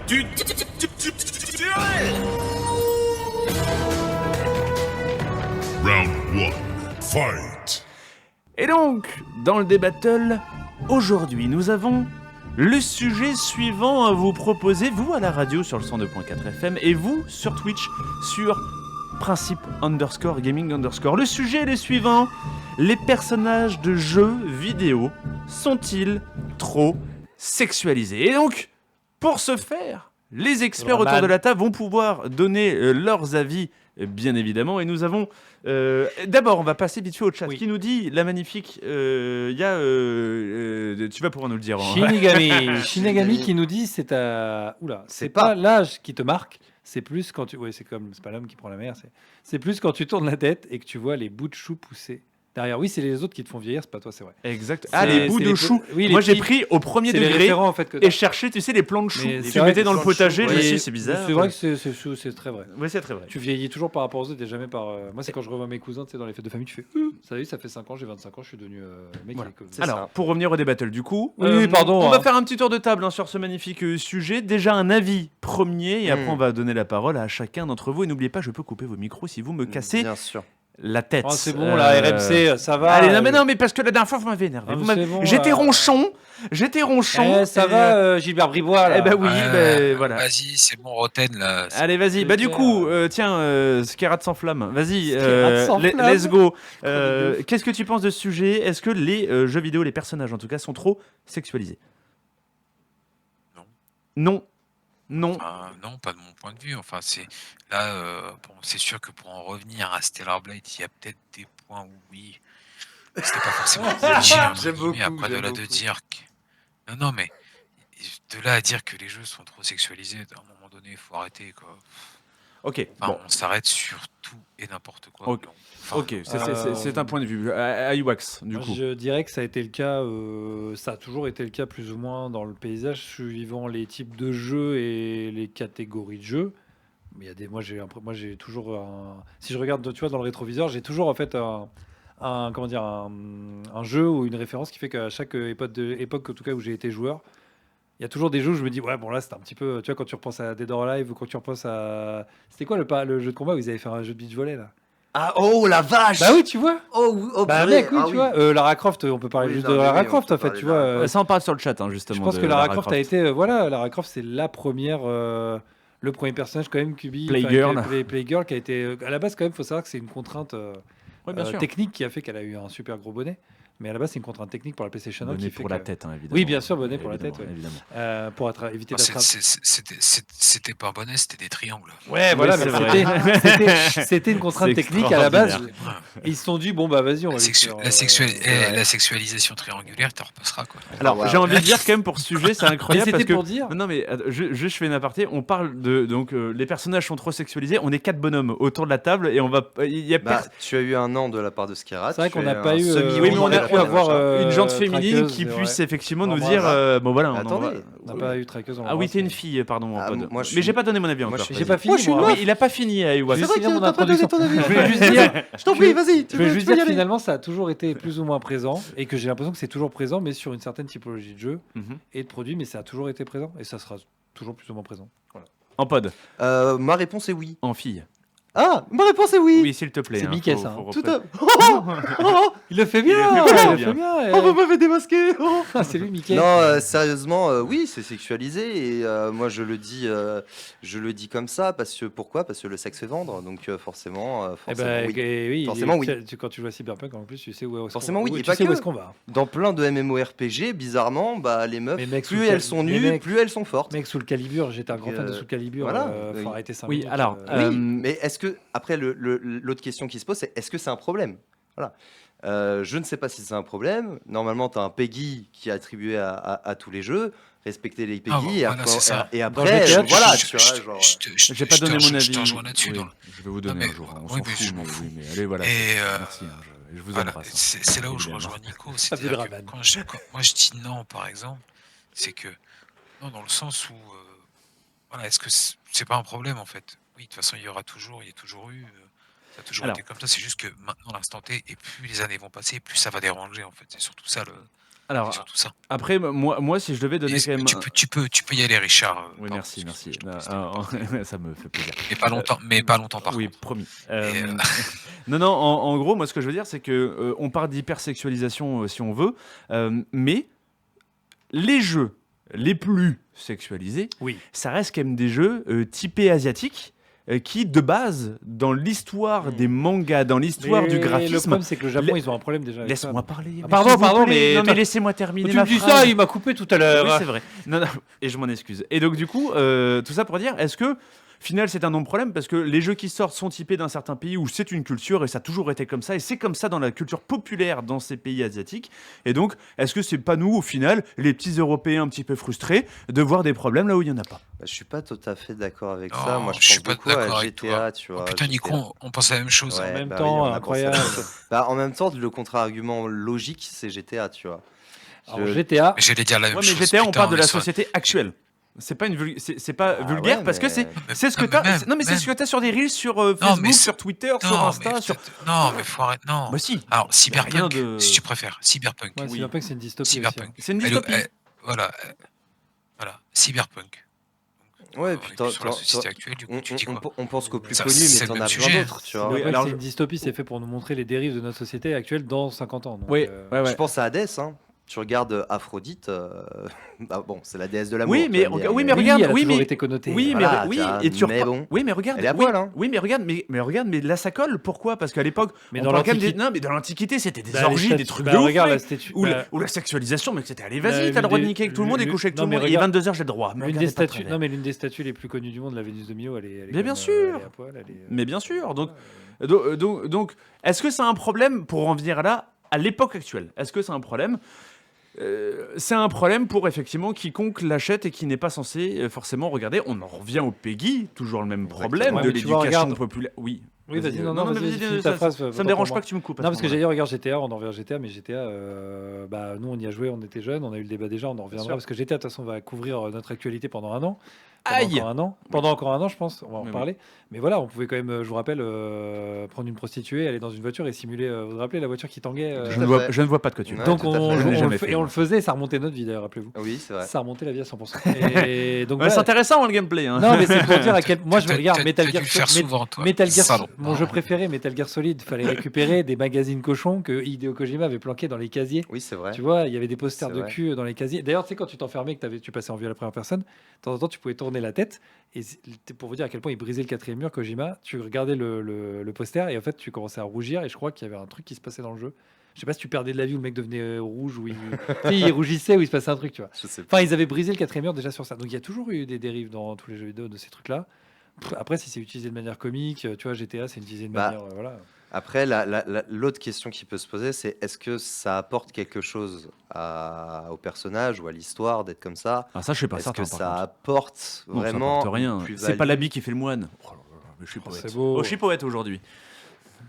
duel. Round 1. Fight. Et donc, dans le débattle, aujourd'hui, nous avons le sujet suivant à vous proposer, vous à la radio sur le 102.4 FM et vous sur Twitch sur principe_gaming_. Le sujet est le suivant: les personnages de jeux vidéo sont-ils trop sexualisés? Et donc, pour ce faire, les experts autour de la table vont pouvoir donner leurs avis, bien évidemment, et nous avons... d'abord, on va passer vite fait au chat. Oui. Qui nous dit, la magnifique, il y a... tu vas pouvoir nous le dire. hein. Shinigami qui nous dit c'est c'est pas l'âge qui te marque, c'est plus quand c'est pas l'homme qui prend la mer, c'est plus quand tu tournes la tête et que tu vois les bouts de chou pousser derrière. Oui, c'est les autres qui te font vieillir, c'est pas toi, c'est vrai. Exact. Ah, les bouts de chou. Oui, Moi, j'ai pris au premier c'est les degré référents en fait que et cherché, tu sais, les plants de chou. Mais Tu c'est les vrai mettais que dans le les plants de potager. chou, Je me suis ouais. dit, c'est bizarre. C'est vrai que c'est très vrai. Oui, c'est très vrai. Tu vieillis toujours par rapport aux autres et jamais par. Moi, c'est quand je revois mes cousins, tu sais, dans les fêtes de famille, tu fais. Ça fait 5 ans, j'ai 25 ans, je suis devenu mec. Voilà. C'est Alors, ça. pour revenir au débattle, du coup, Oui, pardon, on va hein. faire un petit tour de table sur ce magnifique sujet. Déjà un avis premier, et après on va donner la parole à chacun d'entre vous. Et n'oubliez pas, je peux couper vos micros si vous me cassez Bien sûr. la tête. Oh, c'est bon, la RMC, ça va. Allez, non, mais parce que la dernière fois, vous m'avez énervé. Ah, Vous mais m'avez- c'est bon, J'étais là. ronchon. Ça va, Gilbert Bribois là. Eh ben oui, voilà. Vas-y, c'est bon, Roten là. Allez, vas-y. Bah du clair. coup, tiens, Skerat sans flamme. Vas-y, Skerat sans flamme. let's go. Qu'est-ce que tu penses de ce sujet? Est-ce que les jeux vidéo, les personnages en tout cas, sont trop sexualisés? Non. Non. Enfin, non, pas de mon point de vue. Enfin, c'est là, bon, c'est sûr que pour en revenir à Stellar Blade, il y a peut-être des points où oui, c'était pas forcément utile, entre J'aime guillemets. beaucoup, Après, de j'aime là de beaucoup. dire que non, mais de là à dire que les jeux sont trop sexualisés, à un moment donné, il faut arrêter quoi. Ok. Enfin, Bon. on s'arrête sur tout et n'importe quoi. Ok. Non. Enfin, Ok. C'est un point de vue. iWax, du Moi, coup. je dirais que ça a été le cas, ça a toujours été le cas plus ou moins dans le paysage suivant les types de jeux et les catégories de jeux. Mais il y a moi j'ai toujours si je regarde, tu vois, dans le rétroviseur, j'ai toujours en fait comment dire, un jeu ou une référence qui fait qu'à chaque époque en tout cas où j'ai été joueur, il y a toujours des jeux où je me dis ouais bon là c'est un petit peu, tu vois, quand tu repenses à Dead or Alive ou quand tu repenses à c'était quoi le jeu de combat où ils avaient fait un jeu de beach volley là. Ah, oh la vache. Bah oui, tu vois. Oh, Bah purée. mec, oui, Ah tu vois, Lara Croft, on peut parler Oui, juste non, de mais Lara oui, on Croft peut en fait, parler tu de Lara vois. Croft. Ça en parle sur le chat, hein, justement. Je pense de que Lara Lara Croft a été, Lara Croft c'est la première, le premier personnage quand même Playgirl. Playgirl qui a été, à la base quand même, faut savoir que c'est une contrainte Ouais, bien sûr. technique qui a fait qu'elle a eu un super gros bonnet. Mais à la base, c'est une contrainte technique pour la PlayStation 1 Bonnet qui fait pour que... la tête, hein, évidemment. Oui, bien sûr, bonnet pour la Évidemment, tête, ouais. évidemment. Pour éviter Enfin, d'attraper. c'était pas un bonnet, c'était des triangles. Ouais, voilà, c'est mais vrai. c'était une contrainte C'est technique à la base. extraordinaire. Et ils se sont dit, bon, bah vas-y, on va La, lui faire, la sexualisation triangulaire, t'en repasseras quoi. Alors, Ah, ouais. j'ai envie de dire quand même pour ce sujet, c'est Mais incroyable parce c'était que... pour dire. Non, mais je fais une aparté. On parle de... Donc, les personnages sont trop sexualisés. On est 4 bonhommes autour de la table et on va... Il y a Bah, tu as eu un an de la part de Skerat. C'est vrai qu'on tu n'a as pas un eu, semi-roman oui, mais on de a la pu part de avoir, machin. une jante féminine traqueuse, qui c'est puisse vrai. effectivement Non, nous bah, dire... bah, bon, voilà. attendez. On n'a pas eu traqueuse. Ah oui, t'es une fille, pardon, Ah, Pod. moi, je suis- Mais j'ai pas donné mon avis moi, encore. je suis- J'ai pas fini. Moi, je suis moi. une Oui, meuf. il a pas fini, Iwak. Je vais vrai finir que mon t'as pas donné introduction. ton avis. Je voulais juste dire, Je t'en prie, vas-y. je voulais juste dire que finalement, ça a toujours été plus ou moins présent et que j'ai l'impression que c'est toujours présent, mais sur une certaine typologie de jeu Mhm. et de produits, mais ça a toujours été présent et ça sera toujours plus ou moins présent. Voilà. En Pod, Ma réponse est oui. en fille. Ah, ma réponse est oui. Oui, s'il te plaît. C'est hein, Mickey, faut- ça, faut hein. Tout reprendre. à... Il le fait bien, Il le fait il le bien. fait bien. Oh, vous m'avez démasqué. Oh. C'est lui, Mickey. Non, sérieusement, oui, c'est sexualisé et moi je le dis comme ça parce que pourquoi? Parce que le sexe fait vendre, donc forcément, Eh ben, oui. oui, Forcément, oui. Quand tu vois Cyberpunk, en plus, tu sais où est-ce Forcément, qu'on oui, va. et Tu pas sais où que. est-ce qu'on va. Dans plein de MMORPG, bizarrement, bah les meufs, Mais mec, plus sous elles quel- sont mais nues, mec, plus elles sont fortes. Mec, Soul Calibur, j'étais un grand fan de Soul Calibur. voilà. Faut Oui. arrêter 5 Oui, minutes. alors, Oui, mais est-ce que après l'autre question qui se pose, c'est est-ce que c'est un problème? Voilà. Je ne sais pas si c'est un problème. Normalement, tu as un PEGI qui est attribué à tous les jeux. Respecter les PEGI Ah, bon, et, voilà, après, c'est ça. et Dans après, GTA, voilà, Je- tu je- vois, genre. J'ai pas donné mon avis. Je te rejoins là-dessus. Oui, dans le- je vais vous donner mais- un jour. On oui, s'en mais fout. je m'en mais fous. oui, mais allez, voilà. Et, Merci. Hein, je vous Voilà, embrasse. hein, c'est là où je évidemment. rejoins Nico. Abdul C'est-à-dire que Rahman. quand moi je dis non, par exemple, c'est que non, dans le sens où voilà, est-ce que c'est pas un problème en fait? Oui, de toute façon, il y a toujours eu, ça a toujours Alors. été comme ça. C'est juste que maintenant, l'instant T, et plus les années vont passer, plus ça va déranger en fait. C'est surtout ça le. Alors, surtout ça. après, moi, si je devais donner quand même. Tu peux y aller, Richard. Oui, Pardon, merci. excuse-moi, je te Non, coupe, c'était pas- ça me fait plaisir. Mais pas longtemps par Oui, contre. promis. Et, Non, en gros, moi, ce que je veux dire, c'est que on parle d'hypersexualisation si on veut, mais les jeux les plus sexualisés, Oui. ça reste quand même des jeux typés asiatiques qui, de base, dans l'histoire des mangas, dans l'histoire du Le graphisme. problème, c'est que le Japon, les- ils ont un problème déjà. avec ça. Laisse-moi parler. Ah, mais pardon, s'il vous pardon, plaît. mais Non, mais toi- laissez-moi terminer. Tu ma me dis phrase. ça, il m'a coupé tout à l'heure. Oui, c'est vrai. Non, et je m'en excuse. Et donc, du coup, tout ça pour dire, est-ce que, final, c'est un non-problème parce que les jeux qui sortent sont typés d'un certain pays où c'est une culture et ça a toujours été comme ça et c'est comme ça dans la culture populaire dans ces pays asiatiques. Et donc, est-ce que c'est pas nous, au final, les petits Européens un petit peu frustrés, de voir des problèmes là où il y en a pas? Bah, je suis pas tout à fait d'accord avec Non, ça. Moi, je je suis pense pas beaucoup d'accord à avec GTA, toi. tu Oh vois. putain, GTA. Nico, on pense à la même chose. Ouais, En même bah temps, oui, on a pensé à la incroyable. même chose. Bah, en même temps, le contre-argument logique, c'est GTA, tu vois. Alors, Je- GTA, Mais j'allais dire la même Ouais, mais chose. GTA, on putain, parle de mais la ça- société actuelle. C'est pas, c'est pas Ah vulgaire ouais, parce que mais- c'est ce que Non, mais t'as. même- Non, mais c'est ce que t'as sur des reels, sur Facebook, mais sur Twitter, sur Non, Insta, mais sur. non, mais faut arrêter. Non. Bah si. Alors, rien Cyberpunk, de- si tu préfères. Cyberpunk. ouais, Oui. Cyberpunk, c'est une dystopie. aussi, Cyberpunk. hein. C'est une Et le- dystopie. voilà. Voilà. Cyberpunk. Ouais, On puis est plus sur la t'en- société t'en- actuelle, du coup, on, tu dis on- quoi on pense qu'au plus Ça, connu, c'est mais le t'en même as sujet. plein d'autres, tu vois. Oui, Cyberpunk, alors c'est je- une dystopie, c'est fait pour nous montrer les dérives de notre société actuelle dans 50 ans. donc, Oui, ouais, Je ouais. pense à Hadès, hein. Tu regardes Aphrodite, bah bon, c'est la déesse de l'amour. Oui, tu mais vas me dire, oui, mais Oui, regarde, elle a oui, toujours mais été connotée. oui, Voilà, mais oui, tiens, et tu mais reprends- bon. oui, mais regarde, Elle est à oui, poil, hein. oui, mais regarde, mais là ça colle. Pourquoi? Parce qu'à l'époque, Mais on dans parle quand même l'Antiquité- non, mais dans l'Antiquité, c'était des Bah, les orgies, statues- des trucs bah, de ouf, regarde la mec. statue. Ou, bah, ou la sexualisation, mais c'était allez, Bah, vas-y, t'as l'une le droit de des- niquer avec tout le monde et l'une- coucher avec tout non, le mais monde. Et regarde- 22h, j'ai le droit. Me l'une regardez des pas de statues, travers. non mais l'une des statues les plus connues du monde, la Vénus de Milo, elle est Mais quand bien même, sûr. elle est à poil, elle est, Mais bien sûr. Donc, est-ce que c'est un problème pour en venir là à l'époque actuelle? Est-ce que c'est un problème? C'est un problème pour effectivement quiconque l'achète et qui n'est pas censé forcément regarder. On en revient au PEGI, toujours le même problème Ouais, de mais tu vois, l'éducation regarde. populaire. Oui. Oui, vas-y, non, mais vas-y, finis ça, ta phrase, ça autant me dérange pour pas moi. que tu me coupes. à Non, ce parce que moment-là. j'allais regarder GTA, on en revient à GTA, mais GTA, bah, nous on y a joué, on était jeunes, on a eu le débat déjà, on en reviendra, sûr. parce que GTA, de toute façon, va couvrir notre actualité pendant un an. Aïe. Pendant encore un an, je pense, on va en Oui, oui. reparler. Mais voilà, on pouvait quand même, je vous rappelle, prendre une prostituée, aller dans une voiture et simuler, vous vous rappelez, la voiture qui tanguait Tout Je à ne vois, fait. je ne vois pas de quoi tu Ouais, parles. Donc tout à fait. on, Je l'ai on jamais le fait, et on moi. le faisait, et ça remontait notre vie d'ailleurs, rappelez-vous. Oui, c'est vrai. Ça remontait la vie à 100%. Et donc, Ouais, voilà. c'est intéressant le gameplay. Hein. Non, mais c'est pour dire à quel moi je T'as- regarde t'as- Metal t'as dû Gear le faire Solid. souvent, toi. Metal Gear, Salaud. mon jeu préféré, Metal Gear Solid, fallait récupérer des magazines cochons que Hideo Kojima avait planqués dans les casiers. Oui, c'est vrai. Tu vois, il y avait des posters C'est de vrai. cul dans les casiers. D'ailleurs, tu sais, quand tu t'enfermais, tu passais en vue à la première personne, de temps en temps, tu pouvais tourner la tête. Et pour vous dire à quel point il brisait le quatrième mur, Kojima, tu regardais le poster et en fait, tu commençais à rougir. Et je crois qu'il y avait un truc qui se passait dans le jeu. Je sais pas si tu perdais de la vie ou le mec devenait rouge ou tu sais, il rougissait ou il se passait un truc, tu vois. Je sais Enfin, ils avaient brisé le quatrième mur déjà sur ça. Donc il y a toujours eu des dérives dans tous les jeux vidéo de ces trucs-là. Après, si c'est utilisé de manière comique, tu vois, GTA, c'est utilisé de Bah, manière. Voilà. Après, l'autre question qui peut se poser, c'est est-ce que ça apporte quelque chose au personnage ou à l'histoire d'être comme ça? Ah, ça, je sais pas. Est-ce Certain, que par ça contre. apporte Non, ça vraiment apporte rien. une C'est plus-value? pas l'habit qui fait le moine. Oh là là, mais je suis Oh, poète. c'est beau. Oh, je suis poète aujourd'hui.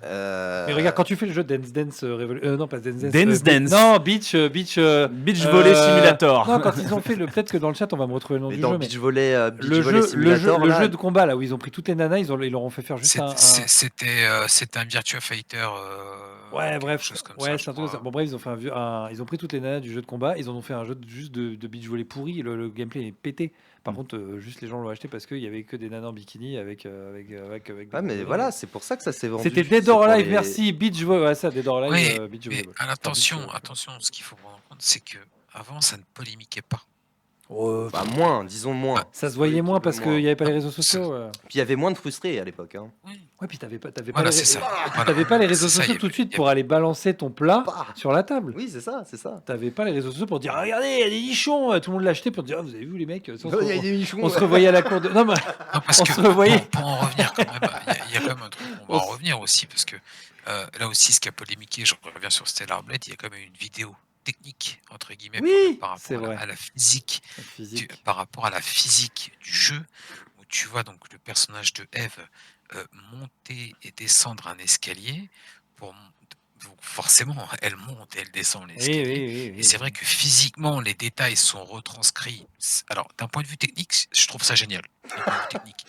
Mais regarde, quand tu fais le jeu Dance Dance Revolution. Non, pas Dance Dance. Dance Dance. Non, Beach. Beach Volley Simulator. Non, quand ils ont fait le. Peut-être que dans le chat, on va me retrouver le nom Mais du dans jeu. Mais Beach Volley, le jeu, Simulator, le là, jeu de combat, là où ils ont pris toutes les nanas, ils leur ont fait faire juste un. C'était un Virtua Fighter. Ouais, quelque bref, chose comme ouais, ça, c'est je un truc comme ça. crois. Bon, bref, ils ont pris toutes les nanas du jeu de combat, ils en ont fait un jeu juste de beach volley pourri. Le gameplay est pété. Par contre, juste les gens l'ont acheté parce qu'il y avait que des nanas en bikini avec. Ah, mais voilà, c'est pour ça que ça s'est vendu. C'était Dead C'est or pour Alive, les- merci. Beach volley, ouais, ça, Dead or Alive, Oui, beach mais volley. attention, beach, attention, ce qu'il faut prendre en compte, c'est que avant ça ne polémiquait pas. Bah, moins, disons moins. Ça se voyait moins parce qu'il n'y avait pas les réseaux Ah, sociaux. Puis il y avait moins de frustrés à l'époque. Hein. Oui. Ouais, puis t'avais pas Voilà, les c'est ça. Voilà. t'avais pas les réseaux C'est ça, sociaux il y tout de avait- suite il y pour aller balancer ton plat Bah, sur la table. oui, c'est ça, c'est ça. T'avais pas les réseaux sociaux pour dire regardez, il y a des nichons. Tout le monde l'achetait pour dire ah, vous avez vu les mecs. Ça, Il y a des nichons. on se revoyait à la cour de. Non, mais Non, parce On que se revoyait. pour en revenir quand même, il y a quand même un truc, on va en revenir aussi, parce que là aussi, ce qui a polémiqué, je reviens sur Stellar Blade, il y a quand même une vidéo technique, entre guillemets, Oui, par c'est rapport vrai. à la physique, physique. par rapport à la physique du jeu, où tu vois donc le personnage de Eve monter et descendre un escalier, donc forcément, elle monte et elle descend Oui, l'escalier. oui. Et c'est vrai que physiquement, les détails sont retranscrits. Alors, d'un point de vue technique, je trouve ça génial. D'un point de vue technique.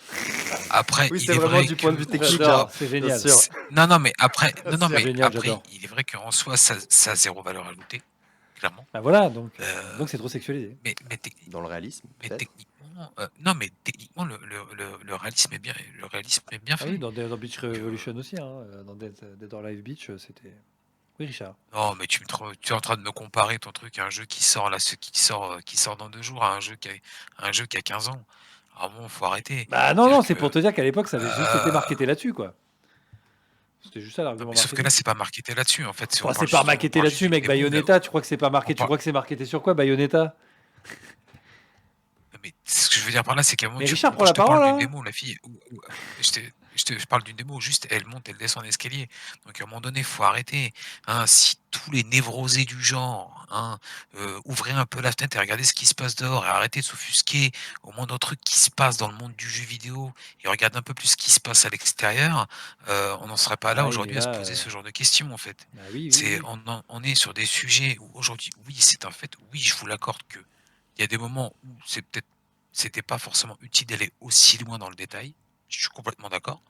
Après, Oui, il c'est est vraiment vrai du point de vue que- technique. J'adore, hein. c'est génial. Bien sûr. Non, mais après, C'est génial, j'adore. il est vrai qu'en soi, ça a zéro valeur ajoutée, clairement. Bah voilà, donc Euh, c'est trop sexualisé. mais Dans le réalisme, Mais peut-être. techniquement, non, mais techniquement, le réalisme est bien Ah oui, fait. dans Beach Donc, Revolution aussi, hein, dans Dead or Alive Beach, c'était. Oui, Richard. non, mais tu es en train de me comparer ton truc à un jeu qui sort là, qui sort dans 2 jours, à un jeu qui a 15 ans. Ah bon, faut arrêter. Bah non, C'est-à-dire c'est pour que, te dire qu'à l'époque, ça avait juste été heu, marketé là-dessus, quoi. C'était juste ça non, l'argument mais sauf que là, marketing. c'est pas marketé là-dessus, en fait, Bah, c'est pas on marketé parle juste là-dessus, d'une mec. démo, là. Bayonetta, tu crois que c'est pas On marketé? Tu parle crois que c'est marketé sur quoi, Bayonetta? Mais ce que je veux dire par là, c'est qu'à un moment, Mais Richard, prends la je te parle parole, d'une hein. démo, la fille, je parle d'une démo où juste elle monte, elle descend l'escalier. Donc à un moment donné, faut arrêter. Hein, si tous les névrosés du genre, hein, ouvrez un peu la fenêtre et regardez ce qui se passe dehors et arrêtez de s'offusquer au moindre truc qui se passe dans le monde du jeu vidéo et regardez un peu plus ce qui se passe à l'extérieur, on n'en serait pas là Ah oui, mais aujourd'hui à se là, poser ce genre de questions en fait. bah oui, oui, oui. On est sur des sujets où aujourd'hui, oui, c'est un fait, oui, je vous l'accorde que il y a des moments où c'était pas forcément utile d'aller aussi loin dans le détail. Je suis complètement d'accord.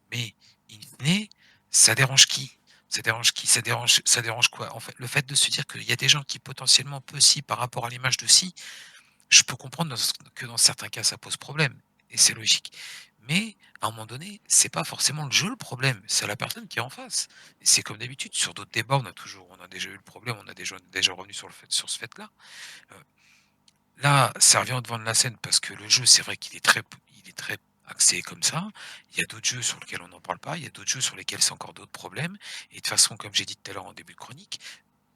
Mais in fine, ça dérange qui? Ça dérange qui? Ça dérange quoi? En fait, le fait de se dire qu'il y a des gens qui potentiellement peu si par rapport à l'image de si, je peux comprendre que dans certains cas ça pose problème et c'est logique. Mais à un moment donné, c'est pas forcément le jeu le problème, c'est la personne qui est en face. Et c'est comme d'habitude sur d'autres débats, on a déjà eu le problème, on a déjà revenu sur ce fait-là. Heu, Là, ça revient au devant de la scène parce que le jeu, c'est vrai il est très axé comme ça. Il y a d'autres jeux sur lesquels on n'en parle pas, il y a d'autres jeux sur lesquels c'est encore d'autres problèmes. Et de toute façon, comme j'ai dit tout à l'heure en début de chronique,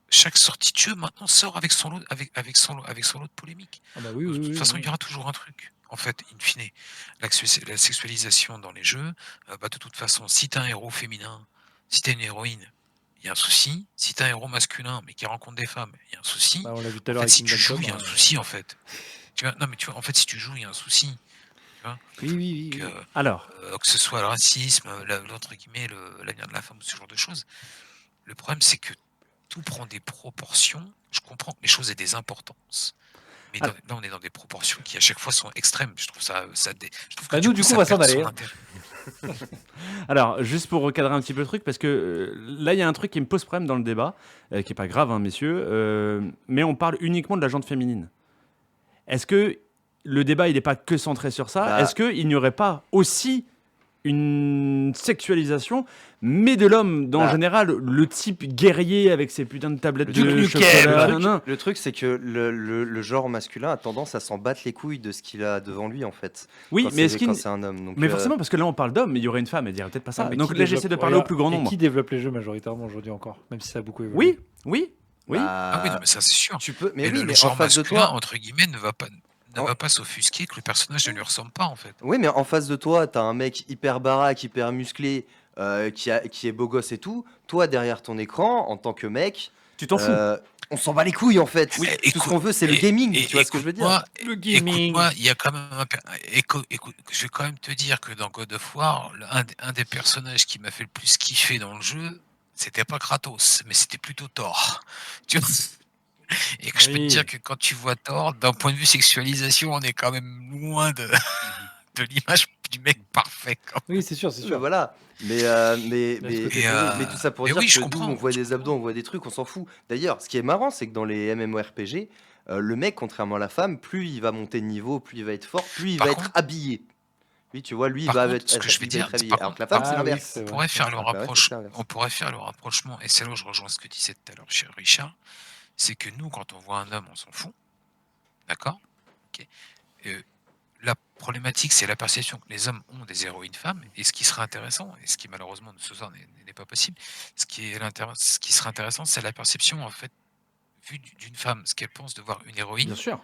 chaque sortie de jeu maintenant sort avec son lot, avec son lot de polémiques. Ah bah oui, De oui, toute oui, façon, il oui. y aura toujours un truc. En fait, in fine, la sexualisation dans les jeux, bah, de toute façon, si t'as un héros féminin, si t'as une héroïne, il y a un souci. Si t'as un héros masculin, mais qui rencontre des femmes, il y a un souci. Bah, on l'a vu tout à En l'heure fait, avec si tu Kingdom joues, Come, il y a hein. un souci, en fait. Tu vois? Non, mais tu vois, en fait, si tu joues, il y a un souci, tu vois? Oui, oui, oui, Que, oui. Alors, que ce soit le racisme, entre guillemets, l'avenir de la femme ou ce genre de choses. Le problème, c'est que tout prend des proportions. Je comprends que les choses aient des importances, mais ah, là, on est dans des proportions qui, à chaque fois, sont extrêmes. Je trouve je trouve que Bah du nous, coup, du coup, on ça va s'en perd aller, son hein. intérêt. alors, juste pour recadrer un petit peu le truc, parce que là, il y a un truc qui me pose problème dans le débat, qui est pas grave, hein, messieurs, mais on parle uniquement de la jante féminine. Est-ce que le débat, il n'est pas que centré sur ça? Bah, Est-ce qu'il n'y aurait pas aussi une sexualisation, mais de l'homme, en bah, général, le type guerrier avec ses putains de tablettes le Duke de truc, Nukem. chocolat? le Non, truc, non. le truc, c'est que le genre masculin a tendance à s'en battre les couilles de ce qu'il a devant lui, en fait, Oui, mais est-ce quand qu'il... c'est un homme. Donc, Mais forcément, parce que là, on parle d'homme, mais il y aurait une femme, elle dirait peut-être pas Non, ça. mais Donc qui là, j'essaie de développe- parler au regarde, plus grand et nombre. qui développe les jeux majoritairement aujourd'hui encore, même si ça a beaucoup évolué. Oui, oui, oui. Ah oui, non, bah, mais ça, c'est sûr. tu peux. Mais Mais oui, le mais en genre face de masculin, toi. entre guillemets, ne en- va pas s'offusquer que le personnage ne lui ressemble pas, en fait. Oui, mais en face de toi, t'as un mec hyper baraque, hyper musclé, qui est beau gosse et tout. Toi, derrière ton écran, en tant que mec, Tu t'en fous. on s'en bat les couilles, en fait. Eh, Tout ce écoute, qu'on veut, c'est le gaming. Tu vois ce que je veux dire? Le gaming. Écoute-moi, il y a quand même écoute, je vais quand même te dire que dans God of War, un des personnages qui m'a fait le plus kiffer dans le jeu, c'était pas Kratos, mais c'était plutôt Thor. Tu vois? Et que je peux te Oui. dire que quand tu vois Thor, d'un point de vue sexualisation, on est quand même loin de l'image du mec parfait, quand même. Oui, c'est sûr, c'est Mais sûr. voilà. Mais, Il y a ce côté Et, terrible. mais tout ça pour mais dire oui, je que nous, comprends. on voit je des abdos, on comprends. voit des trucs, on s'en fout. D'ailleurs, ce qui est marrant, c'est que dans les MMORPG, le mec, contrairement à la femme, plus il va monter de niveau, plus il va être fort, plus il Par va être contre, habillé. Oui, tu vois, lui, par contre, ce que je vais il va dire, être habillé. par Alors que contre, la femme, c'est Ah oui, l'inverse. c'est on vrai. pourrait faire le Alors que la femme, c'est l'inverse. on pourrait faire le rapprochement, et c'est là où je rejoins ce que disait tout à l'heure cher Richard, c'est que nous, quand on voit un homme, on s'en fout, d'accord? Ok. Euh, la problématique, c'est la perception que les hommes ont des héroïnes femmes, et ce qui serait intéressant, et ce qui malheureusement ce soir n'est pas possible, ce qui serait intéressant, c'est la perception, en fait, vue d'une femme, ce qu'elle pense de voir une Bien héroïne sûr.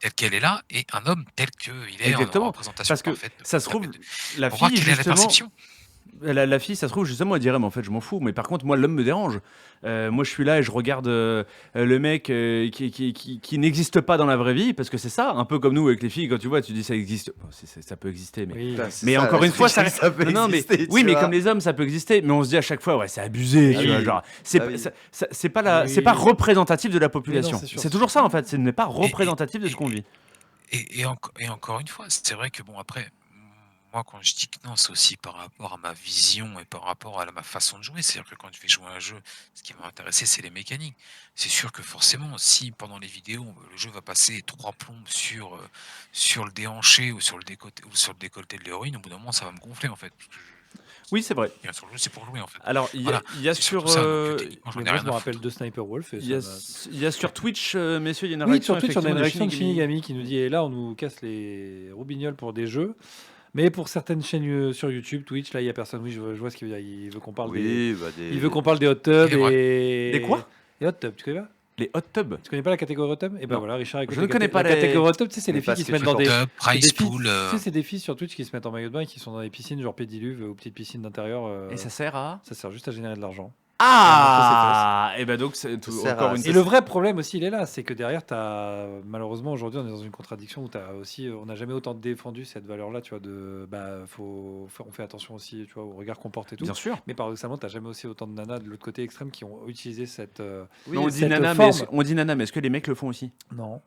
telle qu'elle est là, et un homme tel qu'il est en Exactement. représentation Parce que parfaite ça se trouve, la pour voir fille, quelle est la justement, perception. la fille, ça se trouve, justement, elle dirait, mais en fait, je m'en fous. Mais par contre, moi, l'homme me dérange. Moi, je suis là et je regarde le mec qui n'existe pas dans la vraie vie, parce que c'est ça, un peu comme nous avec les filles, quand tu vois, tu dis ça existe. Bon, ça peut exister, mais. Oui. Putain, c'est Mais ça, encore la une fois, ça tricherie, ça peut Non, mais exister, oui, tu mais vois. comme les hommes, ça peut exister. Mais on se dit à chaque fois, ouais, c'est abusé. Ah Tu vois, oui. genre, Ah oui. c'est pas la, Oui. c'est pas représentatif de la population. c'est sûr, C'est c'est toujours sûr. ça en fait. Ce n'est pas représentatif de ce qu'on vit. Et encore une fois, c'est vrai que bon, après, moi, quand je dis que non, c'est aussi par rapport à ma vision et par rapport à ma façon de jouer. C'est-à-dire que quand je vais jouer à un jeu, ce qui va m'intéresser, c'est les mécaniques. C'est sûr que forcément, si pendant les vidéos, le jeu va passer 3 plombes sur le déhanché ou sur le décolleté de l'héroïne, au bout d'un moment, ça va me gonfler, en fait. Parce que Oui, c'est vrai. je viens sur le jeu, c'est pour jouer, en fait. Alors, Voilà, il y a c'est sur, surtout ça. Donc, techniquement, j'en Mais ai moi, rien je me à rappelle foutre. de Sniper Wolf. Et il y a, ça m'a- il y a sur Twitch, messieurs, il y a une Oui, réaction sur Twitch, on a une effectivement réaction de Shinigami qui nous dit, et là, on nous casse les roubignoles pour des jeux. Mais pour certaines chaînes sur YouTube, Twitch, là, il n'y a personne. Oui, je vois ce qu'il veut dire. Il veut qu'on parle des... Oui, bah des. Il veut qu'on parle des hot tubs Il est vrai. et... Des quoi? Les hot tubs, tu connais pas? Les hot tubs. Tu connais pas la catégorie hot tub? Et ben Non. voilà, Richard, écoute, Je ne connais pas la les- catégorie hot tub, tu sais, c'est Mais les filles parce qui se que mettent tu dans t'en- des... Top, c'est des Price filles- Pool. Tu sais, c'est des filles sur Twitch qui se mettent en maillot de bain et qui sont dans des piscines, genre pédiluve ou petites piscines d'intérieur. Et ça sert à Ça sert juste à générer de l'argent. Ah, et ben donc c'est Ça sert encore à- une Et le vrai problème aussi, il est là, c'est que derrière, malheureusement, aujourd'hui, on est dans une contradiction où on n'a jamais autant défendu cette valeur-là, tu vois, on fait attention aussi, tu vois, au regard qu'on porte et tout. Bien sûr. Mais paradoxalement, tu n'as jamais aussi autant de nanas de l'autre côté extrême qui ont utilisé cette. Oui, on dit cette nana, forme. on dit nana, mais est-ce que les mecs le font aussi? Non.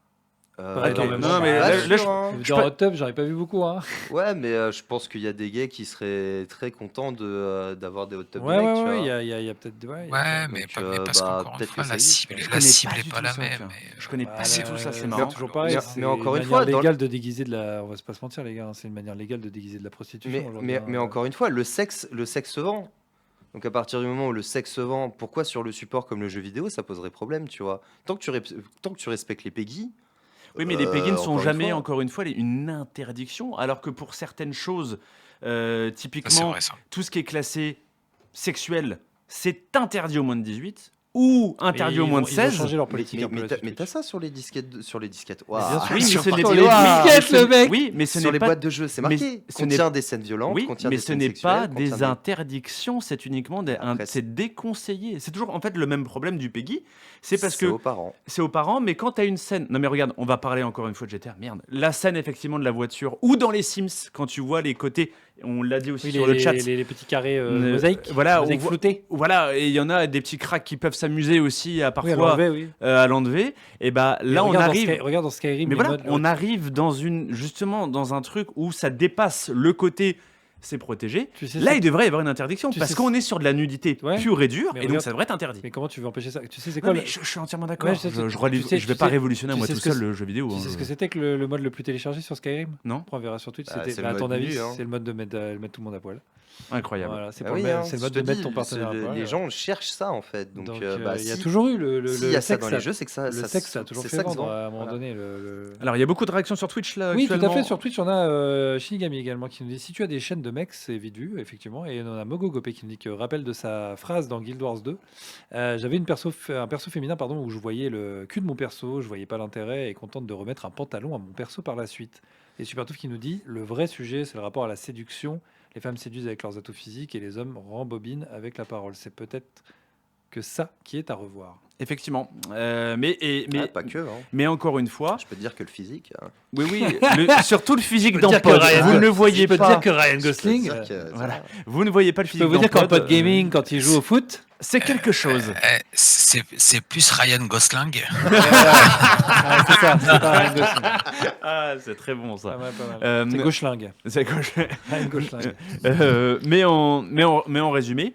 Pas énormément. Non, mais là, je- Dans hot tub, j'aurais pas vu beaucoup, hein. Ouais, mais je pense qu'il y a des gays qui seraient très contents d'avoir des hot tubs de Ouais, mecs, ouais, tu ouais, vois. il y a peut-être. Ouais, il y a Ouais, peut-être- mais, Donc, mais parce bah, qu'encore une peut-être fois, que ça la existe, cible, hein. Je la connais cible pas est du pas tout la ça, même. tiens. Mais, Je connais pas du tout ça, c'est c'est marrant. toujours pareil. Mais encore une une fois, manière dans légale de déguiser de la. On va pas se mentir, les gars, hein, c'est une manière légale de déguiser de la prostitution. Mais, aujourd'hui, mais, hein. mais encore une fois, le sexe se vend. Donc à partir du moment où le sexe se vend, pourquoi sur le support comme le jeu vidéo, ça poserait problème, tu vois? Tant que tu respectes les PEGI. Oui, mais les PEGI ne sont encore une jamais, fois. encore une fois, une interdiction, alors que pour certaines choses, ça, c'est typiquement, vrai, ça. tout ce qui est classé sexuel, c'est interdit au moins de 18 ou interdit au moins de Ils vont 16. changer leur Mais, politique un peu là-dessus, mais t'as Twitch. ça sur les disquettes, sur les disquettes. bien sûr. Oui, mais ce n'est sur pas les disquettes, le mec. Oui, mais ce sur n'est les pas boîtes de jeux, c'est mais marqué. ce n'est- Contient des scènes violentes, Oui, contient mais des ce scènes n'est pas sexuelles, des contient interdictions, c'est uniquement Après, c'est déconseillé. C'est toujours en fait le même problème du PEGI, c'est parce c'est que aux parents. c'est aux parents, mais quand tu as une scène. Non, mais regarde, on va parler encore une fois de GTA. Merde. La scène, effectivement, de la voiture, ou dans les Sims, quand tu vois les côtés, on l'a dit aussi Oui, sur le chat. les petits carrés mosaïques. Voilà, mosaïques on voit- floutés. Voilà, et il y en a des petits cracks qui peuvent s'amuser aussi à Oui, à parfois l'enlever, oui. à l'enlever. Et bah Mais là, on regarde dans arrive. regarde dans Skyrim. Mais les voilà, modes, on arrive justement dans un truc où ça dépasse le côté c'est protégé. Tu sais Là, ça- il devrait y avoir une interdiction tu parce sais- qu'on est sur de la nudité Ouais. pure et dure, Mais et donc regarde- ça devrait être interdit. Mais comment tu veux empêcher ça? Tu sais c'est Non, quoi mais je suis entièrement d'accord. Ouais, je sais- tu sais- Je vais tu pas sais- révolutionner à tu moi sais tout ce que seul le jeu vidéo. Tu hein, sais ce je- que c'était que le mode le plus téléchargé sur Skyrim? Non. On verra sur Twitch. Bah, C'était, c'est le à mode ton avis, nu, hein. c'est le mode de mettre tout le monde à poil. Incroyable. Voilà, c'est Ah pour oui, le hein, c'est le je mode te de mettre dis, ton partenaire à poil. les gens cherchent ça en fait. Donc, Donc, bah, il y a si- toujours eu le s'il y a ça sexe. dans les jeux, c'est que ça, Le ça- sexe, ça a toujours c'est fait ça que se vendre vend. à un moment Voilà. donné. Alors, il y a beaucoup de réactions sur Twitch là Oui, tout à actuellement. fait. Sur Twitch, on a Shinigami également qui nous dit si tu as des chaînes de mecs, c'est vite vu, effectivement. Et on a Mogo Gopé qui nous dit que rappel de sa phrase dans Guild Wars 2. J'avais un perso féminin où je voyais le cul de mon perso, je voyais pas l'intérêt et contente de remettre un pantalon à mon perso par la suite. Et Supertouf qui nous dit le vrai sujet, c'est le rapport à la séduction. Les femmes séduisent avec leurs atouts physiques et les hommes rembobinent avec la parole. C'est peut-être que ça qui est à revoir. Effectivement. Ah, pas que. Hein. Mais encore une fois, Je peux te dire que le physique. Hein. oui, surtout le physique peux dans dire que Pod. Ryan- Vous ne je voyez peux te pas. dire que Ryan Je peux te Gosling. dire que- Voilà. Vous ne voyez pas le Je physique peux vous dans dire qu'en Pod, Pod Gaming, quand il joue au foot, c'est quelque chose. C'est plus Ryan Gosling. ah, c'est ça, c'est pas Ryan Gosling. Ah, c'est très bon ça. Pas mal, pas mal. Euh, C'est Gauchelingue. C'est gauche. Ryan Gosling. mais en résumé,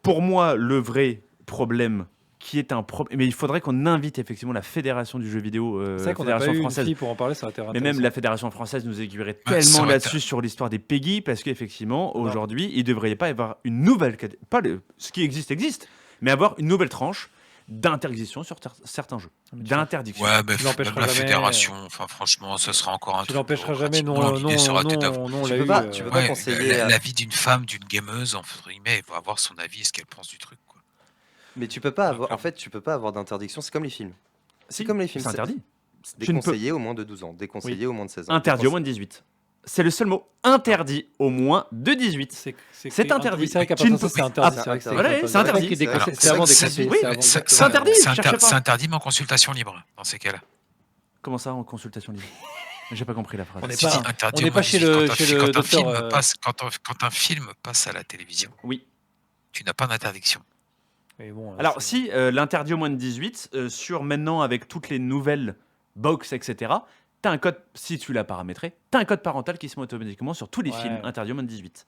pour moi, le vrai problème qui est un problème, mais il faudrait qu'on invite effectivement la fédération du jeu vidéo, C'est vrai qu'on n'a pas fédération eu une française. fille pour en parler, ça aurait été Mais intéressant. même la fédération française nous aiguillerait ça tellement aurait là-dessus sur l'histoire des PEGI, parce qu'effectivement, aujourd'hui, il ne devrait pas y avoir une nouvelle... ce qui existe, mais avoir une nouvelle tranche d'interdiction sur certains jeux. D'interdiction. Ouais, mais Tu l'empêcheras même la jamais, fédération, enfin franchement, ce sera encore un Tu truc. l'empêcheras jamais, non, pratiquement, non, l'idée sera tout à fait- non, Tu l'a peux eu, pas- tu peux pas Ouais, conseiller à- la vie d'une femme, d'une gameuse, entre guillemets, elle va avoir son avis et ce qu'elle pense du truc. Quoi. Mais tu peux pas avoir. En fait, tu peux pas avoir d'interdiction. C'est comme les films. Si, comme les films, c'est c'est- interdit. C'est Tu ne peux- déconseillé au moins de 12 ans. Déconseillé au moins de 16 ans. Interdit au moins de 18. C'est le seul mot. Interdit au moins de 18. C'est interdit. Oui, c'est vrai qu'à Tu partir ne de ça, peux- c'est interdit. Ah, C'est vrai que voilà, c'est interdit. C'est Alors, c'est avant ça- déconseillé. oui, c'est avant- c'est interdit, cherchez pas. C'est interdit, mais en consultation libre, dans ces cas-là. Comment ça, en consultation libre? J'ai pas compris la phrase. On n'est Tu pas- dis interdit on n'est au moins pas chez 18 le- quand un chez fi- le quand un docteur, film passe- quand un film passe à la télévision, Oui. tu n'as pas d'interdiction. Mais bon, là, Alors, c'est- si l'interdit au moins de 18, sur maintenant avec toutes les nouvelles box, etc., t'as un code, si tu l'as paramétré, t'as un code parental qui se met automatiquement sur tous les Ouais. films interdits au moins de 18.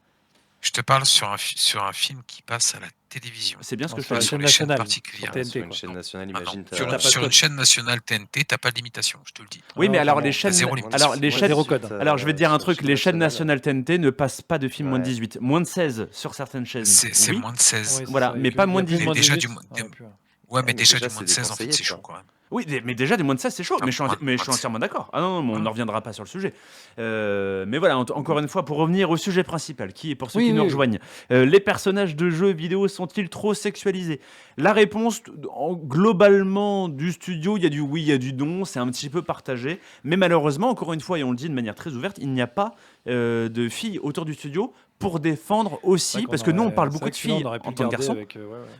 Je te parle sur un film qui passe à la télévision. C'est bien ce que je Sur te la dis. Sur chaîne les chaînes nationale, particulières. sur TNT, Sur une quoi. chaîne nationale, Ah non, imagine. sur, T'as pas de sur une code. chaîne nationale TNT, t'as pas de limitation, je te le dis. Oui, mais Non, alors clairement. les chaînes, zéro alors les limitation. chaînes, Zéro code. alors je vais te dire un sur la truc, les chaînes nationale. nationales TNT ne passent pas de films moins de Ouais. 18, moins de 16 sur certaines chaînes. C'est oui. moins de 16. Oui, c'est Voilà, ça, il y a mais plus- pas il y a moins de plus 18. Déjà 18. du- Ah, plus. Ouais, mais mais déjà déjà, du moins de c'est 16, en fait, déconseillé, c'est tu chaud vois. quand même. Oui, mais déjà des moins de 16 c'est chaud, Ah, mais je moins- suis moins de entièrement d'accord. Ah non, mais on Voilà. ne reviendra pas sur le sujet. Mais voilà, encore une fois, pour revenir au sujet principal, qui est pour ceux Oui, qui nous oui. rejoignent, les personnages de jeux vidéo sont-ils trop sexualisés? La réponse, globalement, du studio, il y a du oui, il y a du non, c'est un petit peu partagé. Mais malheureusement, encore une fois, et on le dit de manière très ouverte, il n'y a pas de filles autour du studio pour défendre aussi, parce que nous, on parle beaucoup de filles en tant que garçons.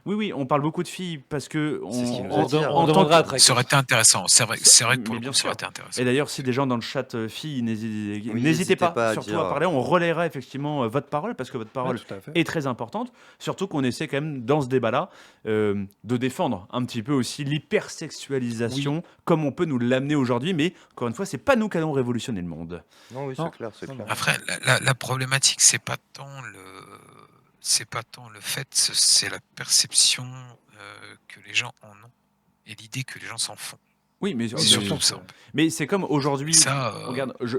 Oui, on parle beaucoup de filles parce que C'est ce qu'il nous en- a dit, hein. en tant demandera à que- Trek. Ça aurait été intéressant. C'est vrai que pour Mais le bien coup, ça aurait sûr. été intéressant. Et d'ailleurs, si des gens dans le chat filles, n'hésitez n'hésitez pas, pas à surtout dire. à parler. On relaiera effectivement votre parole parce que votre parole Ouais, tout à fait. est très importante. Surtout qu'on essaie quand même dans ce débat-là de défendre un petit peu aussi l'hypersexualisation comme on peut nous l'amener aujourd'hui. Mais encore une fois, c'est pas nous qui allons révolutionner le monde. Non, oui, Non. c'est clair, c'est Non, clair. non. Après, la problématique, c'est pas tant le fait, c'est la perception que les gens en ont et l'idée que les gens s'en font. Oui, mais, C'est bien surtout sûr. ça. en fait. mais c'est comme aujourd'hui. Et ça, Regarde, je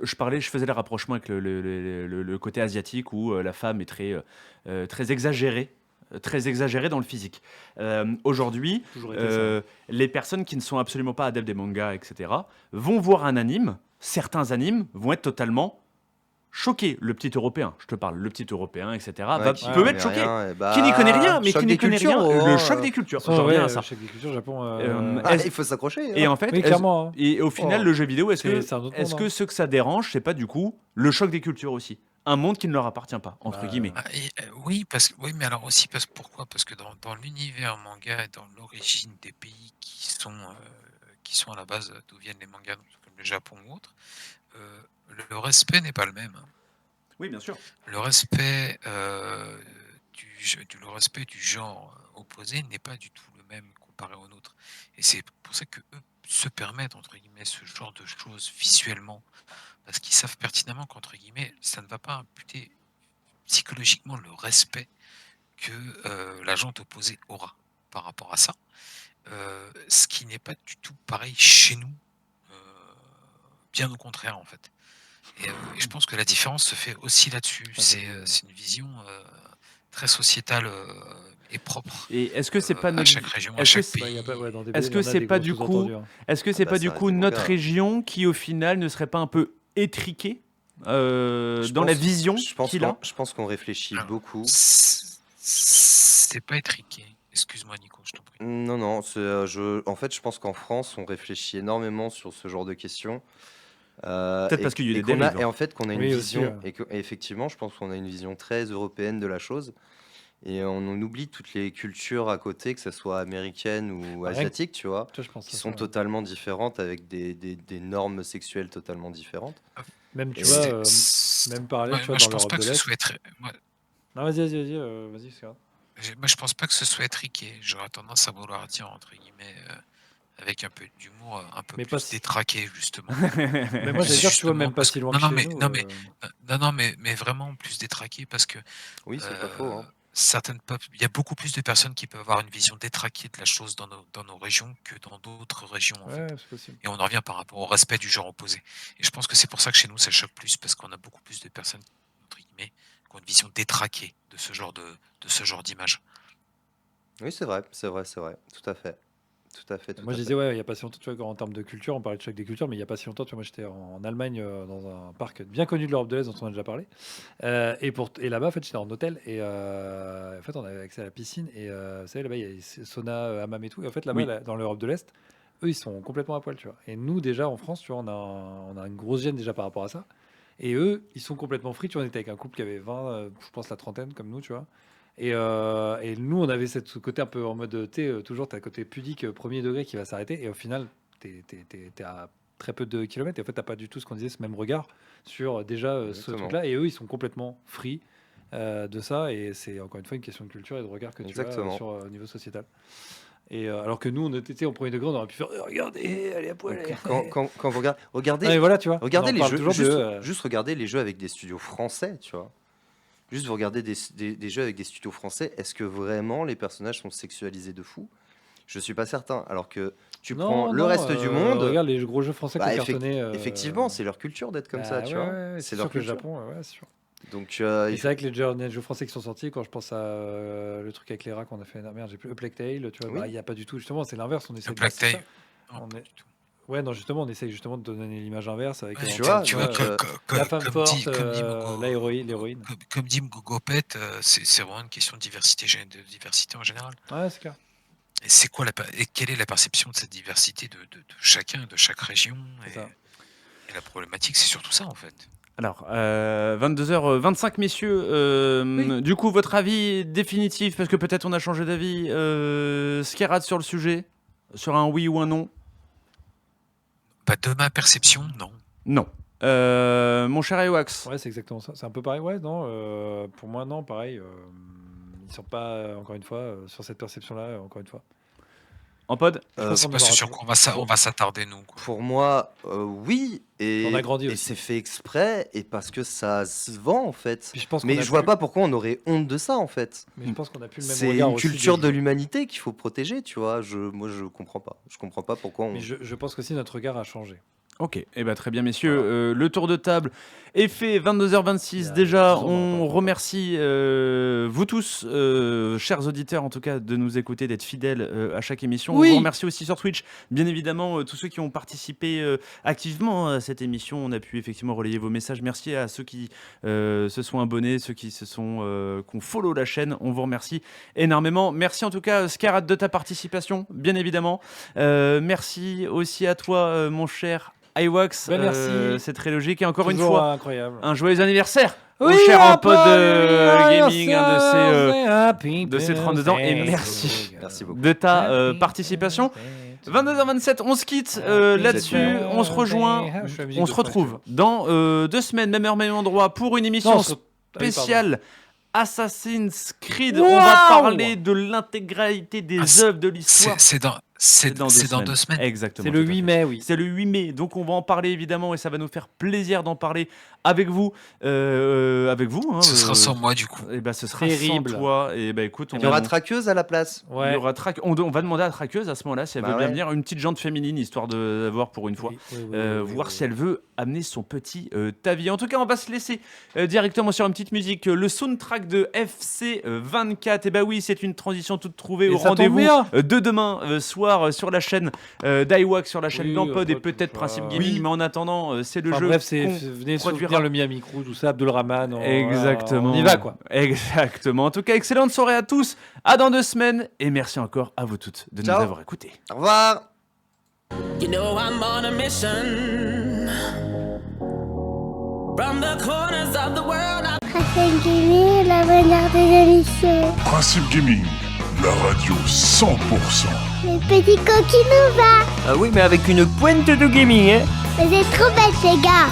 faisais le rapprochement avec le côté asiatique où la femme est très exagérée. Très exagérée dans le physique. Aujourd'hui, Toujours été ça. les personnes qui ne sont absolument pas adeptes des mangas, etc., vont voir un anime. Certains animes vont être totalement choqués. Le petit européen, je te parle, le petit européen, etc., Ouais, qui peut connaît être choqué. rien, et bah, Qui n'y connaît rien, mais choc qui n'y des connaît cultures, rien. oh, Le choc des cultures. Ouais, J'en reviens à ça. chaque culture, Japon. Ah, Est-ce- il faut s'accrocher. Et hein. en fait, Oui, clairement. hein. et au final, Oh. le jeu vidéo, est-ce C'est un autre est-ce monde, que hein. ce que ça dérange, c'est pas du coup le choc des cultures aussi? Un monde qui ne leur appartient pas, entre Bah, guillemets. oui, mais alors aussi pourquoi? Parce que dans l'univers manga et dans l'origine des pays qui sont à la base d'où viennent les mangas, donc comme le Japon ou autre, le respect n'est pas le même. Hein. Oui, bien sûr. Le respect le respect du genre opposé n'est pas du tout le même comparé au nôtre. Et c'est pour ça que eux se permettent entre guillemets ce genre de choses visuellement, parce qu'ils savent pertinemment qu'entre guillemets ça ne va pas imputer psychologiquement le respect que la gente opposée aura par rapport à ça. Ce qui n'est pas du tout pareil chez nous, bien au contraire en fait. Et je pense que la différence se fait aussi là-dessus. C'est une vision très sociétale et propre Et est-ce que c'est pas à notre chaque région, à est-ce que chaque c'est- Bah, pays. y a pas- ouais, dans des Est-ce BD, que il y en a c'est des pas gros du coup- sous-entendus, hein. Est-ce que c'est bah, pas ça du reste coup des notre mangas. région qui au final ne serait pas un peu étriquée Je dans la pense- vision je pense qu'il a? Je pense qu'on réfléchit Alors, beaucoup. C'est pas étriqué. Excuse-moi Nico, je t'en prie. Non, non, en fait, je pense qu'en France, on réfléchit énormément sur ce genre de questions. Peut-être parce qu'il y a eu et des qu'on dérives. et en fait, qu'on a une Oui, aussi, vision, ouais. et effectivement, je pense qu'on a une vision très européenne de la chose. Et on oublie toutes les cultures à côté, que ce soit américaine ou Rien que- asiatique, tu vois, Tu vois, je pense qui à sont ça, ouais. totalement différentes avec des normes sexuelles totalement différentes. Même, tu Et vois, C'est- même parallèle, Ouais, tu vois, moi, je dans pense l'Europe pas de que ce l'Est. soit Non, vas-y, c'est grave. moi, je pense pas que ce soit étriqué. J'aurais tendance à vouloir dire entre guillemets avec un peu d'humour, un peu Mais plus pas si- détraqué justement. Mais moi, j'allais dire, tu vois, même Justement, pas parce si que- loin non, que non, chez mais- nous. non, mais vraiment plus détraqué parce que Oui, c'est pas faux. Hein. il y a beaucoup plus de personnes qui peuvent avoir une vision détraquée de la chose dans nos régions que dans d'autres régions en fait. Ouais, c'est possible. Et on en revient par rapport au respect du genre opposé. Et je pense que c'est pour ça que chez nous ça choque plus parce qu'on a beaucoup plus de personnes entre guillemets qui ont une vision détraquée de ce genre d'image. Oui, c'est vrai, tout à fait. Tout à fait, tout Moi, à je fait. disais, ouais, il n'y a pas si longtemps, tu vois, en termes de culture, on parlait de choc des cultures, mais il n'y a pas si longtemps, tu vois, moi, j'étais en Allemagne, dans un parc bien connu de l'Europe de l'Est, dont on a déjà parlé. Et là-bas, en fait, j'étais en hôtel, et en fait, on avait accès à la piscine, et vous savez, là-bas, il y a les saunas, hammam et tout. Et en fait, là-bas, Oui. dans l'Europe de l'Est, eux, ils sont complètement à poil, tu vois. Et nous, déjà, en France, tu vois, on a une grosse gêne déjà par rapport à ça. Et eux, ils sont complètement free. Tu vois, on était avec un couple qui avait 20, je pense la trentaine, comme nous, tu vois. Et nous, on avait ce côté un peu en mode, tu sais, toujours, tu as le côté pudique, premier degré qui va s'arrêter. Et au final, tu es à très peu de kilomètres. Et en fait, tu pas du tout ce qu'on disait, ce même regard sur déjà ce Exactement. truc-là. Et eux, ils sont complètement free de ça. Et c'est encore une fois une question de culture et de regard que tu as Exactement. sur au niveau sociétal. Et alors que nous, on était au premier degré, on aurait pu faire regardez, elle est à poil. Quand vous regardez, Ah, mais voilà, tu vois. regardez on en les parle jeux, toujours de, juste regardez les jeux avec des studios français, tu vois. Juste vous regardez des jeux avec des studios français, est-ce que vraiment les personnages sont sexualisés de fou? Je suis pas certain. Alors que tu prends le reste du monde, Regarde les gros jeux français qui ont cartonné. effectivement, c'est leur culture d'être comme ça, tu vois. C'est leur sûr que le culture. Japon, ouais, c'est sûr. Donc, Et c'est vrai que les jeux français qui sont sortis, quand je pense à le truc avec les rats qu'on a fait, merde, j'ai plus Plague Tale, tu vois, Oui. il n'y a pas du tout, justement, c'est l'inverse, on essaie Le de Black c'est ça. Tail. Non, On pas est- du tout. Ouais, non, justement, on essaye justement de donner l'image inverse avec Ouais, tu vois, tu vois, donc, la femme comme forte, dit l'héroïne. comme dit Mgogopet, c'est vraiment une question de diversité en général. Ouais, c'est clair. Et c'est quoi et quelle est la perception de cette diversité de chacun, de chaque région C'est ça. et la problématique, c'est surtout ça en fait. Alors, 22h25, messieurs. Du coup, votre avis définitif, parce que peut-être on a changé d'avis. Skerad sur le sujet, sur un oui ou un non? Bah, de ma perception, non. Non. Mon cher Ewax. Ouais, c'est exactement ça. C'est un peu pareil, ouais, non. Pour moi, non, pareil. Ils sont pas, encore une fois, sur cette perception-là, encore une fois. En pod? C'est pas ce sur quoi on va s'attarder nous. Quoi. pour moi, oui, et, On a grandi et aussi. c'est fait exprès, et parce que ça se vend en fait. Puis je pense Mais qu'on a je vois plus- pas pourquoi on aurait honte de ça en fait. Mais je pense qu'on a plus le même C'est regard une aussi culture des de jeux. l'humanité qu'il faut protéger, tu vois. Moi, je comprends pas. Je comprends pas pourquoi on. Mais je pense qu'aussi notre regard a changé. Ok, eh ben, très bien messieurs, le tour de table est fait, 22h26 Il y a déjà, 10 ans, on pas. remercie vous tous, chers auditeurs en tout cas, de nous écouter, d'être fidèles à chaque émission. Oui. On vous remercie aussi sur Twitch, bien évidemment, tous ceux qui ont participé activement à cette émission, on a pu effectivement relayer vos messages, merci à ceux qui se sont abonnés, ceux qui ont follow la chaîne, on vous remercie énormément. Merci en tout cas Scarad de ta participation, bien évidemment. Merci aussi à toi mon cher Iwax, Ben, merci. c'est très logique. Et encore Toujours une fois, incroyable. un joyeux anniversaire Oui, au cher un Ampod Gaming, Happy de ses 32 ans. Et birthday. merci Merci beaucoup. de ta Happy participation. birthday. 22h27, on se quitte Happy là-dessus, birthday. on se rejoint, Ah, je fais la musique on de se Flash, retrouve dans 2 semaines, même heure, même endroit, pour une émission Non, ah oui, pardon. spéciale Assassin's Creed. Waouh. On va parler de l'intégralité des Ah, œuvres de l'histoire. C'est dans 2 semaines. Exactement. C'est le tout à 8 fait. mai, oui. C'est le 8 mai, donc on va en parler évidemment et ça va nous faire plaisir d'en parler avec vous. Hein, Ce sera sans moi du coup. Et ben, ce sera Terrible. sans toi. Et ben écoute, Il y aura Traqueuse à la place. il Ouais. y aura on va demander à Traqueuse à ce moment-là si elle Bah veut bien ouais. venir, une petite jante féminine histoire d'avoir pour une fois. Voir si elle veut amener son petit Tavi. En tout cas, on va se laisser directement sur une petite musique. Le soundtrack de FC 24. Et bah oui, c'est une transition toute trouvée Et au ça tombe rendez-vous bien. de demain soir sur la chaîne d'Iwax, sur la chaîne Oui, d'Ampod et après, peut-être tout Principe ça. Gaming. Oui. Mais en attendant, c'est le Enfin, jeu. bref, qu'on venez produira. soutenir le Miami Crew, tout ça, Abdelrahman. Exactement. On y va, quoi. Exactement. En tout cas, excellente soirée à tous. À dans 2 semaines. Et merci encore à vous toutes de Ciao. nous avoir écoutés. Au revoir. You know I'm on a mission. From the corners of the world, Principe Gaming, la bonheur des émissions. Principe Gaming, la radio 100%. Les petits coquins nous va. Ah oui, mais avec une pointe de gaming, hein. Vous êtes trop bêtes, les gars.